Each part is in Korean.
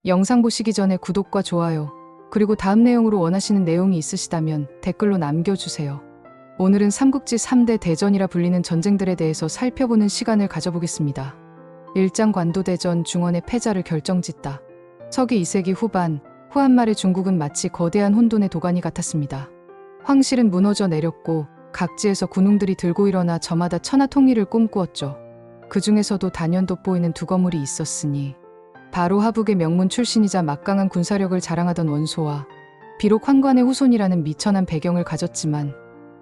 영상 보시기 전에 구독과 좋아요, 그리고 다음 내용으로 원하시는 내용이 있으시다면 댓글로 남겨주세요. 오늘은 삼국지 3대 대전이라 불리는 전쟁들에 대해서 살펴보는 시간을 가져보겠습니다. 1장 관도대전 중원의 패자를 결정짓다. 서기 2세기 후반, 후한말의 중국은 마치 거대한 혼돈의 도가니 같았습니다. 황실은 무너져 내렸고 각지에서 군웅들이 들고 일어나 저마다 천하통일을 꿈꾸었죠. 그 중에서도 단연 돋보이는 두 거물이 있었으니 바로 하북의 명문 출신이자 막강한 군사력을 자랑하던 원소와 비록 환관의 후손이라는 미천한 배경을 가졌지만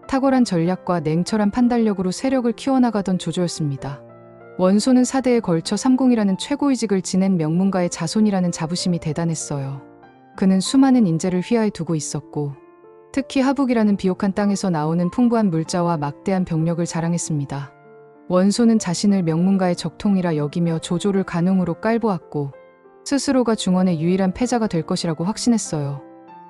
탁월한 전략과 냉철한 판단력으로 세력을 키워나가던 조조였습니다. 원소는 4대에 걸쳐 삼공이라는 최고위직을 지낸 명문가의 자손이라는 자부심이 대단했어요. 그는 수많은 인재를 휘하에 두고 있었고 특히 하북이라는 비옥한 땅에서 나오는 풍부한 물자와 막대한 병력을 자랑했습니다. 원소는 자신을 명문가의 적통이라 여기며 조조를 간웅으로 깔보았고 스스로가 중원의 유일한 패자가 될 것이라고 확신했어요.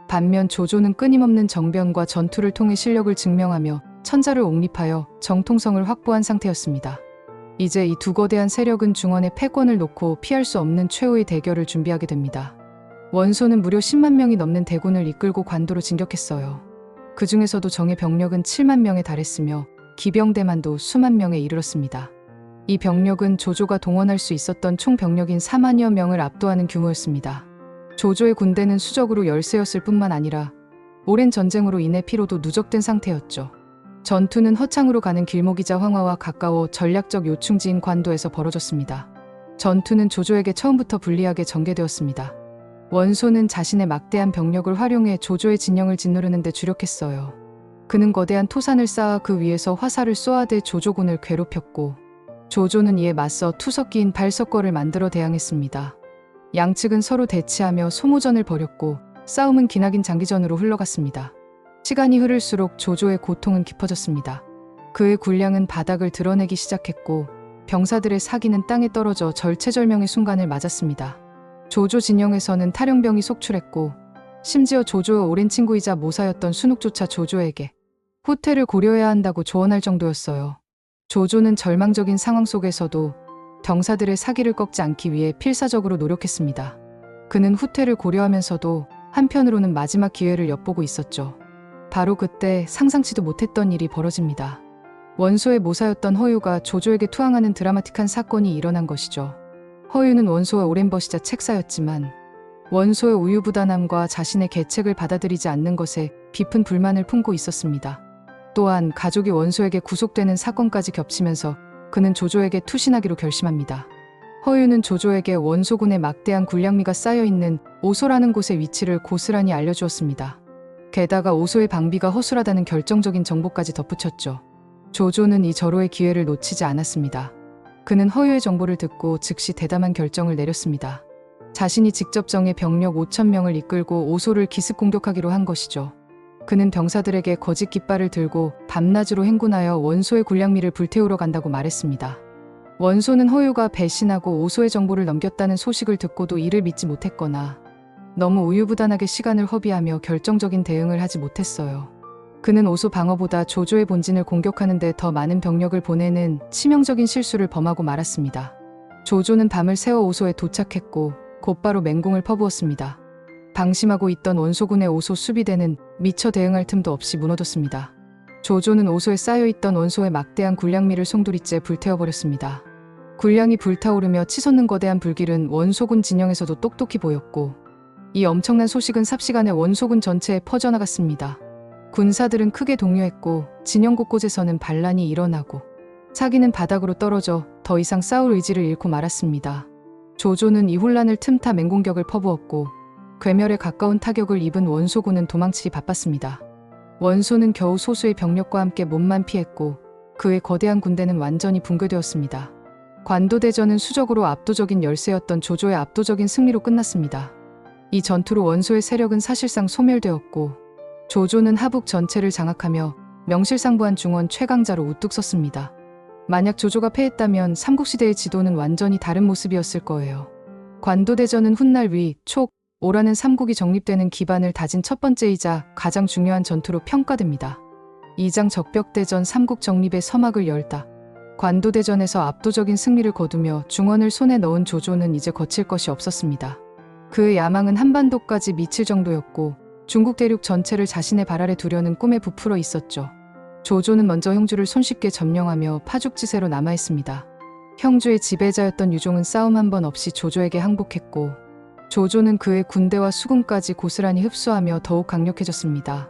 반면 조조는 끊임없는 정변과 전투를 통해 실력을 증명하며 천자를 옹립하여 정통성을 확보한 상태였습니다. 이제 이 두 거대한 세력은 중원의 패권을 놓고 피할 수 없는 최후의 대결을 준비하게 됩니다. 원소는 무려 10만 명이 넘는 대군을 이끌고 관도로 진격했어요. 그 중에서도 정예 병력은 7만 명에 달했으며 기병대만도 수만 명에 이르렀습니다. 이 병력은 조조가 동원할 수 있었던 총 병력인 4만여 명을 압도하는 규모였습니다. 조조의 군대는 수적으로 열세였을 뿐만 아니라 오랜 전쟁으로 인해 피로도 누적된 상태였죠. 전투는 허창으로 가는 길목이자 황화와 가까워 전략적 요충지인 관도에서 벌어졌습니다. 전투는 조조에게 처음부터 불리하게 전개되었습니다. 원소는 자신의 막대한 병력을 활용해 조조의 진영을 짓누르는 데 주력했어요. 그는 거대한 토산을 쌓아 그 위에서 화살을 쏘아대 조조군을 괴롭혔고 조조는 이에 맞서 투석기인 발석거를 만들어 대항했습니다. 양측은 서로 대치하며 소모전을 벌였고 싸움은 기나긴 장기전으로 흘러갔습니다. 시간이 흐를수록 조조의 고통은 깊어졌습니다. 그의 군량은 바닥을 드러내기 시작했고 병사들의 사기는 땅에 떨어져 절체절명의 순간을 맞았습니다. 조조 진영에서는 탈영병이 속출했고 심지어 조조의 오랜 친구이자 모사였던 순욱조차 조조에게 후퇴를 고려해야 한다고 조언할 정도였어요. 조조는 절망적인 상황 속에서도 병사들의 사기를 꺾지 않기 위해 필사적으로 노력했습니다. 그는 후퇴를 고려하면서도 한편으로는 마지막 기회를 엿보고 있었죠. 바로 그때 상상치도 못했던 일이 벌어집니다. 원소의 모사였던 허유가 조조에게 투항하는 드라마틱한 사건이 일어난 것이죠. 허유는 원소의 오랜 버시자 책사였지만 원소의 우유부단함과 자신의 계책을 받아들이지 않는 것에 깊은 불만을 품고 있었습니다. 또한 가족이 원소에게 구속되는 사건까지 겹치면서 그는 조조에게 투신하기로 결심합니다. 허유는 조조에게 원소군의 막대한 군량미가 쌓여있는 오소라는 곳의 위치를 고스란히 알려주었습니다. 게다가 오소의 방비가 허술하다는 결정적인 정보까지 덧붙였죠. 조조는 이 절호의 기회를 놓치지 않았습니다. 그는 허유의 정보를 듣고 즉시 대담한 결정을 내렸습니다. 자신이 직접 정예 병력 5,000명을 이끌고 오소를 기습 공격하기로 한 것이죠. 그는 병사들에게 거짓 깃발을 들고 밤낮으로 행군하여 원소의 군량미를 불태우러 간다고 말했습니다. 원소는 허유가 배신하고 오소의 정보를 넘겼다는 소식을 듣고도 이를 믿지 못했거나 너무 우유부단하게 시간을 허비하며 결정적인 대응을 하지 못했어요. 그는 오소 방어보다 조조의 본진을 공격하는 데 더 많은 병력을 보내는 치명적인 실수를 범하고 말았습니다. 조조는 밤을 새워 오소에 도착했고 곧바로 맹공을 퍼부었습니다. 방심하고 있던 원소군의 오소 수비대는 미처 대응할 틈도 없이 무너졌습니다. 조조는 오소에 쌓여있던 원소의 막대한 군량미를 송두리째 불태워버렸습니다. 군량이 불타오르며 치솟는 거대한 불길은 원소군 진영에서도 똑똑히 보였고 이 엄청난 소식은 삽시간에 원소군 전체에 퍼져나갔습니다. 군사들은 크게 동요했고 진영 곳곳에서는 반란이 일어나고 사기는 바닥으로 떨어져 더 이상 싸울 의지를 잃고 말았습니다. 조조는 이 혼란을 틈타 맹공격을 퍼부었고 괴멸에 가까운 타격을 입은 원소군은 도망치기 바빴습니다. 원소는 겨우 소수의 병력과 함께 몸만 피했고 그의 거대한 군대는 완전히 붕괴되었습니다. 관도대전은 수적으로 압도적인 열세였던 조조의 압도적인 승리로 끝났습니다. 이 전투로 원소의 세력은 사실상 소멸되었고 조조는 하북 전체를 장악하며 명실상부한 중원 최강자로 우뚝 섰습니다. 만약 조조가 패했다면 삼국시대의 지도는 완전히 다른 모습이었을 거예요. 관도대전은 훗날 위, 촉, 오라는 삼국이 정립되는 기반을 다진 첫 번째이자 가장 중요한 전투로 평가됩니다. 2장 적벽대전 삼국 정립의 서막을 열다. 관도대전에서 압도적인 승리를 거두며 중원을 손에 넣은 조조는 이제 거칠 것이 없었습니다. 그의 야망은 한반도까지 미칠 정도였고 중국 대륙 전체를 자신의 발 아래 두려는 꿈에 부풀어 있었죠. 조조는 먼저 형주를 손쉽게 점령하며 파죽지세로 남아있습니다. 형주의 지배자였던 유종은 싸움 한 번 없이 조조에게 항복했고 조조는 그의 군대와 수군까지 고스란히 흡수하며 더욱 강력해졌습니다.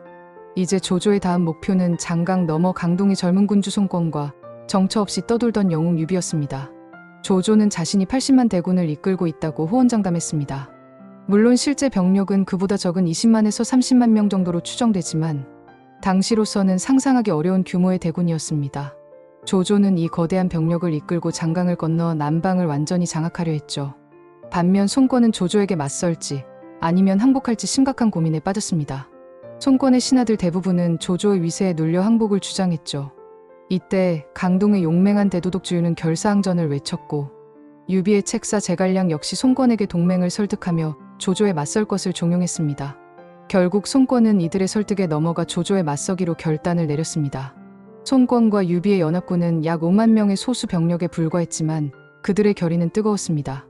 이제 조조의 다음 목표는 장강 너머 강동의 젊은 군주 송권과 정처 없이 떠돌던 영웅 유비였습니다. 조조는 자신이 80만 대군을 이끌고 있다고 호언장담했습니다. 물론 실제 병력은 그보다 적은 20만에서 30만 명 정도로 추정되지만 당시로서는 상상하기 어려운 규모의 대군이었습니다. 조조는 이 거대한 병력을 이끌고 장강을 건너 남방을 완전히 장악하려 했죠. 반면 송권은 조조에게 맞설지 아니면 항복할지 심각한 고민에 빠졌습니다. 송권의 신하들 대부분은 조조의 위세에 눌려 항복을 주장했죠. 이때 강동의 용맹한 대도독 주유는 결사항전을 외쳤고 유비의 책사 제갈량 역시 송권에게 동맹을 설득하며 조조에 맞설 것을 종용했습니다. 결국 송권은 이들의 설득에 넘어가 조조에 맞서기로 결단을 내렸습니다. 송권과 유비의 연합군은 약 5만 명의 소수 병력에 불과했지만 그들의 결의는 뜨거웠습니다.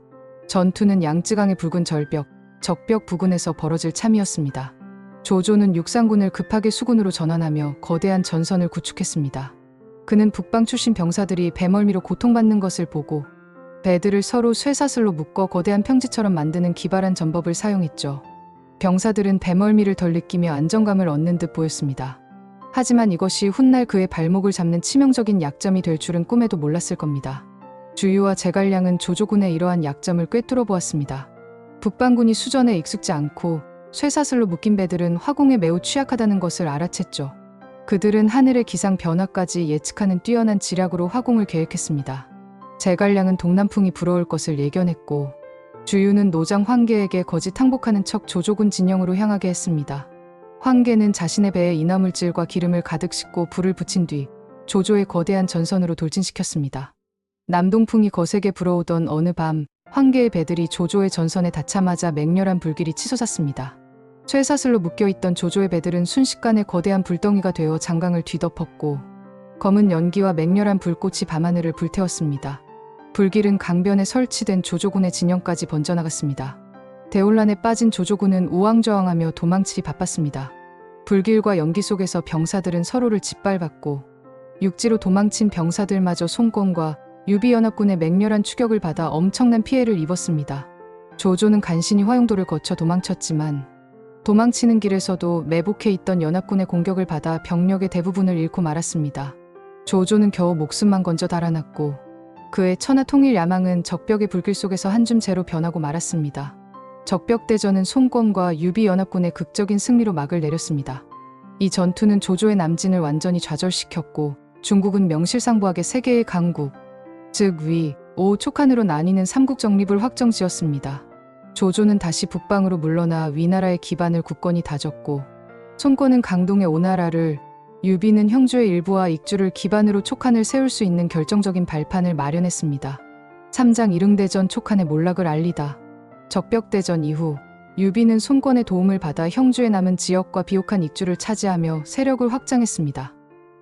전투는 양쯔강의 붉은 절벽, 적벽 부근에서 벌어질 참이었습니다. 조조는 육상군을 급하게 수군으로 전환하며 거대한 전선을 구축했습니다. 그는 북방 출신 병사들이 배멀미로 고통받는 것을 보고 배들을 서로 쇠사슬로 묶어 거대한 평지처럼 만드는 기발한 전법을 사용했죠. 병사들은 배멀미를 덜 느끼며 안정감을 얻는 듯 보였습니다. 하지만 이것이 훗날 그의 발목을 잡는 치명적인 약점이 될 줄은 꿈에도 몰랐을 겁니다. 주유와 제갈량은 조조군의 이러한 약점을 꿰뚫어 보았습니다. 북방군이 수전에 익숙지 않고 쇠사슬로 묶인 배들은 화공에 매우 취약하다는 것을 알아챘죠. 그들은 하늘의 기상 변화까지 예측하는 뛰어난 지략으로 화공을 계획했습니다. 제갈량은 동남풍이 불어올 것을 예견했고 주유는 노장 황계에게 거짓 항복하는 척 조조군 진영으로 향하게 했습니다. 황계는 자신의 배에 인화물질과 기름을 가득 싣고 불을 붙인 뒤 조조의 거대한 전선으로 돌진시켰습니다. 남동풍이 거세게 불어오던 어느 밤 황계의 배들이 조조의 전선에 닿자마자 맹렬한 불길이 치솟았습니다. 쇠사슬로 묶여있던 조조의 배들은 순식간에 거대한 불덩이가 되어 장강을 뒤덮었고 검은 연기와 맹렬한 불꽃이 밤하늘을 불태웠습니다. 불길은 강변에 설치된 조조군의 진영까지 번져나갔습니다. 대혼란에 빠진 조조군은 우왕좌왕하며 도망치기 바빴습니다. 불길과 연기 속에서 병사들은 서로를 짓밟았고 육지로 도망친 병사들마저 송권과 유비연합군의 맹렬한 추격을 받아 엄청난 피해를 입었습니다. 조조는 간신히 화용도를 거쳐 도망쳤지만 도망치는 길에서도 매복해 있던 연합군의 공격을 받아 병력의 대부분을 잃고 말았습니다. 조조는 겨우 목숨만 건져 달아났고 그의 천하 통일 야망은 적벽의 불길 속에서 한 줌 재로 변하고 말았습니다. 적벽대전은 송권과 유비연합군의 극적인 승리로 막을 내렸습니다. 이 전투는 조조의 남진을 완전히 좌절시켰고 중국은 명실상부하게 세 개의 강국, 즉 위, 오, 촉한으로 나뉘는 삼국 정립을 확정지었습니다. 조조는 다시 북방으로 물러나 위나라의 기반을 굳건히 다졌고 송권은 강동의 오나라를, 유비는 형주의 일부와 익주를 기반으로 촉한을 세울 수 있는 결정적인 발판을 마련했습니다. 3장 이릉대전 촉한의 몰락을 알리다. 적벽대전 이후 유비는 송권의 도움을 받아 형주에 남은 지역과 비옥한 익주를 차지하며 세력을 확장했습니다.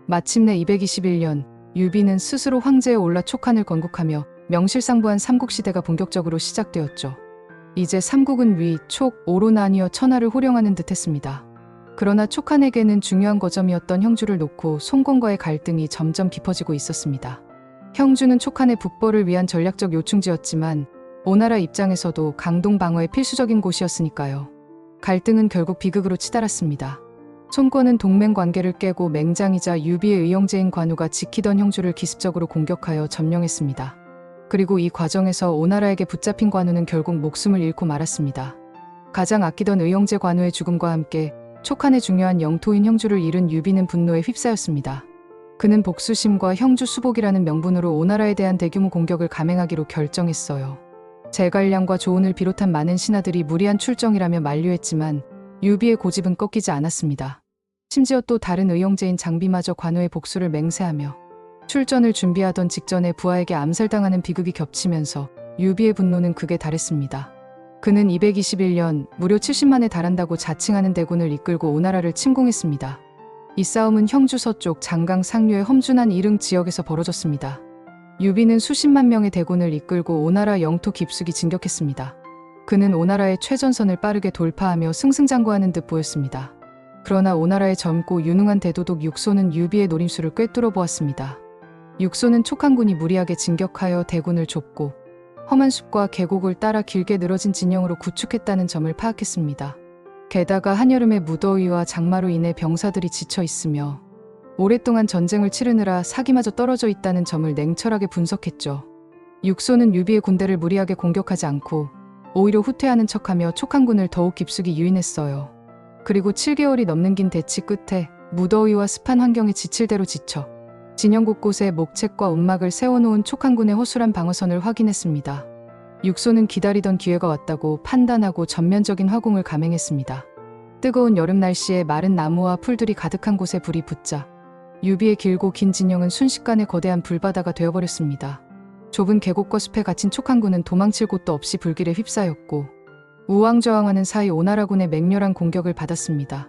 마침내 221년 유비는 스스로 황제에 올라 촉한을 건국하며 명실상부한 삼국시대가 본격적으로 시작되었죠. 이제 삼국은 위, 촉, 오로 나뉘어 천하를 호령하는 듯했습니다. 그러나 촉한에게는 중요한 거점이었던 형주를 놓고 송권과의 갈등이 점점 깊어지고 있었습니다. 형주는 촉한의 북벌을 위한 전략적 요충지였지만 오나라 입장에서도 강동 방어의 필수적인 곳이었으니까요. 갈등은 결국 비극으로 치달았습니다. 송권은 동맹 관계를 깨고 맹장이자 유비의 의형제인 관우가 지키던 형주를 기습적으로 공격하여 점령했습니다. 그리고 이 과정에서 오나라에게 붙잡힌 관우는 결국 목숨을 잃고 말았습니다. 가장 아끼던 의형제 관우의 죽음과 함께 촉한의 중요한 영토인 형주를 잃은 유비는 분노에 휩싸였습니다. 그는 복수심과 형주 수복이라는 명분으로 오나라에 대한 대규모 공격을 감행하기로 결정했어요. 제갈량과 조은을 비롯한 많은 신하들이 무리한 출정이라며 만류했지만 유비의 고집은 꺾이지 않았습니다. 심지어 또 다른 의형제인 장비마저 관우의 복수를 맹세하며 출전을 준비하던 직전에 부하에게 암살당하는 비극이 겹치면서 유비의 분노는 극에 달했습니다. 그는 221년 무려 70만에 달한다고 자칭하는 대군을 이끌고 오나라를 침공했습니다. 이 싸움은 형주 서쪽 장강 상류의 험준한 이릉 지역에서 벌어졌습니다. 유비는 수십만 명의 대군을 이끌고 오나라 영토 깊숙이 진격했습니다. 그는 오나라의 최전선을 빠르게 돌파하며 승승장구하는 듯 보였습니다. 그러나 오나라의 젊고 유능한 대도독 육소는 유비의 노림수를 꿰뚫어 보았습니다. 육소는 촉한군이 무리하게 진격하여 대군을 좁고 험한 숲과 계곡을 따라 길게 늘어진 진영으로 구축했다는 점을 파악했습니다. 게다가 한여름의 무더위와 장마로 인해 병사들이 지쳐 있으며 오랫동안 전쟁을 치르느라 사기마저 떨어져 있다는 점을 냉철하게 분석했죠. 육소는 유비의 군대를 무리하게 공격하지 않고 오히려 후퇴하는 척하며 촉한군을 더욱 깊숙이 유인했어요. 그리고 7개월이 넘는 긴 대치 끝에 무더위와 습한 환경에 지칠 대로 지쳐 진영 곳곳에 목책과 움막을 세워놓은 촉한군의 허술한 방어선을 확인했습니다. 육소는 기다리던 기회가 왔다고 판단하고 전면적인 화공을 감행했습니다. 뜨거운 여름 날씨에 마른 나무와 풀들이 가득한 곳에 불이 붙자 유비의 길고 긴 진영은 순식간에 거대한 불바다가 되어버렸습니다. 좁은 계곡과 숲에 갇힌 촉한군은 도망칠 곳도 없이 불길에 휩싸였고 우왕좌왕하는 사이 오나라군의 맹렬한 공격을 받았습니다.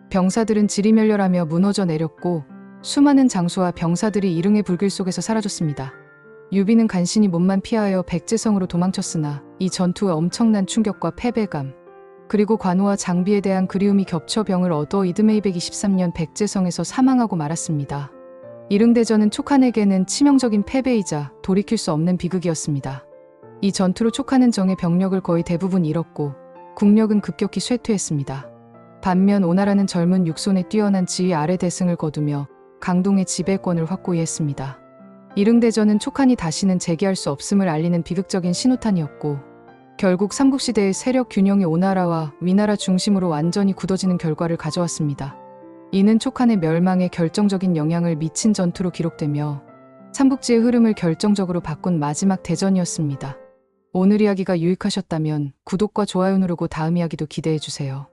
병사들은 지리멸렬하며 무너져 내렸고 수많은 장수와 병사들이 일흥의 불길 속에서 사라졌습니다. 유비는 간신히 몸만 피하여 백제성으로 도망쳤으나 이 전투의 엄청난 충격과 패배감 그리고 관우와 장비에 대한 그리움이 겹쳐 병을 얻어 이듬해 223년 백제성에서 사망하고 말았습니다. 일흥대전은 촉한에게는 치명적인 패배이자 돌이킬 수 없는 비극이었습니다. 이 전투로 촉한은 정의 병력을 거의 대부분 잃었고 국력은 급격히 쇠퇴했습니다. 반면 오나라는 젊은 육손의 뛰어난 지휘 아래 대승을 거두며 강동의 지배권을 확고히 했습니다. 일흥대전은 촉한이 다시는 재기할 수 없음을 알리는 비극적인 신호탄이었고 결국 삼국시대의 세력 균형이 오나라와 위나라 중심으로 완전히 굳어지는 결과를 가져왔습니다. 이는 촉한의 멸망에 결정적인 영향을 미친 전투로 기록되며 삼국지의 흐름을 결정적으로 바꾼 마지막 대전이었습니다. 오늘 이야기가 유익하셨다면 구독과 좋아요 누르고 다음 이야기도 기대해주세요.